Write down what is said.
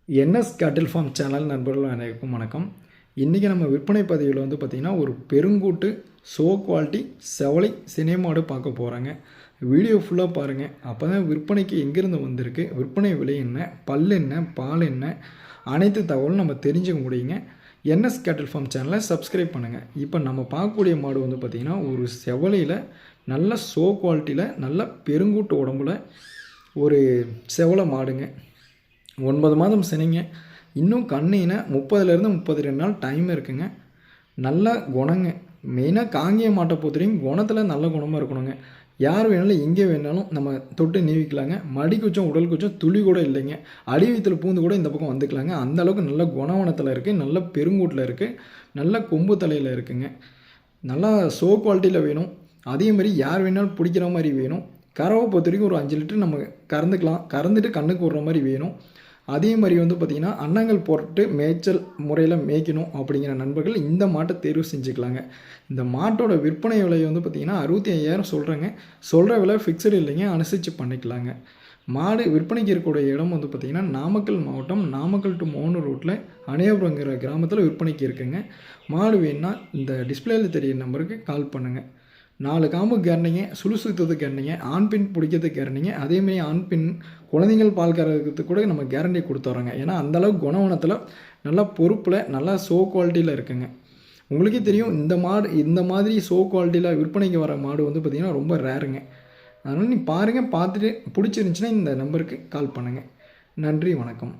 NS கேட்டில் form channel நண்பர்கள் அனைவருக்கும் வணக்கம். இன்றைக்கி நம்ம விற்பனை பதிவில் பார்த்திங்கன்னா ஒரு பெருங்கூட்டு ஷோ குவாலிட்டி செவலை சினை மாடு பார்க்க போகிறாங்க. வீடியோ ஃபுல்லாக பாருங்கள். அப்போ தான் விற்பனைக்கு எங்கேருந்து வந்திருக்கு, விற்பனை விலை என்ன, பல் என்ன, பால் என்ன, அனைத்து தகவலும் நம்ம தெரிஞ்சுக்க முடியுங்க. என்எஸ் கேட்டில் ஃபார்ம் சேனலை சப்ஸ்கிரைப் பண்ணுங்கள். இப்போ நம்ம பார்க்கக்கூடிய மாடு பார்த்திங்கன்னா ஒரு செவலையில் நல்ல ஷோ குவாலிட்டியில் நல்ல பெருங்கூட்டு உடம்புல ஒரு செவலை மாடுங்க. 9 மாதம் சினைங்க. இன்னும் கண்ணினா 30லேருந்து 32 நாள் டைம் இருக்குங்க. நல்ல குணங்க. மெயினாக காங்கிய மாட்டை பொறுத்தவரைக்கும் குணத்தில் நல்ல குணமாக இருக்கணுங்க. யார் வேணாலும் எங்கே வேணாலும் நம்ம தொட்டு நீவிக்கலாங்க. மடி குச்சம் உடல் குச்சம் துளி கூட இல்லைங்க. அடிவயத்தில் பூந்து கூட இந்த பக்கம் வந்துக்கலாங்க. அந்தளவுக்கு நல்ல குணவனத்தில் இருக்குது, நல்ல பெருங்கூட்டில் இருக்குது, நல்ல கொம்பு தலையில் இருக்குங்க. நல்லா ஷோ குவாலிட்டியில் வேணும். அதே மாதிரி யார் வேணாலும் பிடிக்கிற மாதிரி வேணும். கறவை பொறுத்த வரைக்கும் ஒரு 5 லிட்டர் நம்ம கறந்துக்கலாம். கறந்துட்டு கண்ணுக்கு விடுற மாதிரி வேணும். அதே மாதிரி பார்த்திங்கன்னா அன்னங்கள் போட்டு மேய்ச்சல் முறையில் மேய்க்கணும் அப்படிங்கிற நண்பர்கள் இந்த மாட்டை தேர்வு செஞ்சுக்கலாங்க. இந்த மாட்டோட விற்பனை விலை பார்த்திங்கன்னா 65,000 சொல்கிறேங்க. சொல்கிற விலை ஃபிக்ஸடு இல்லைங்க, அனுசரித்து பண்ணிக்கலாங்க. மாடு விற்பனைக்கு இருக்கக்கூடிய இடம் பார்த்திங்கன்னா நாமக்கல் மாவட்டம், நாமக்கல் டு மோனூர் ரோட்டில் அணையபுரங்கிற கிராமத்தில் விற்பனைக்கு இருக்குங்க. மாடு வேணுன்னா இந்த டிஸ்பிளேயில் தெரியிற நம்பருக்கு கால் பண்ணுங்கள். 4 காம்பு கேரண்டிங்க, சுத்தத்துக்கு கேரண்டிங்க, ஆண் பெண் பிடிக்கிறதுக்கு கேரண்டிங்க. அதேமாதிரி ஆண் பெண் குழந்தைகள் பால் கறக்கிறதுக்கு கூட நம்ம கேரண்டி கொடுத்துட்றோங்க. ஏன்னா அந்தளவுக்கு குணவனத்தில் நல்லா பொறுப்பில் நல்லா ஷோ குவாலிட்டியில் இருக்குங்க. உங்களுக்கே தெரியும் இந்த மாதிரி ஷோ குவாலிட்டியில் விற்பனைக்கு வர மாடு பார்த்திங்கன்னா ரொம்ப ரேருங்க. அதனால் நீ பாருங்கள், பார்த்துட்டு பிடிச்சிருந்துச்சின்னா இந்த நம்பருக்கு கால் பண்ணுங்கள். நன்றி, வணக்கம்.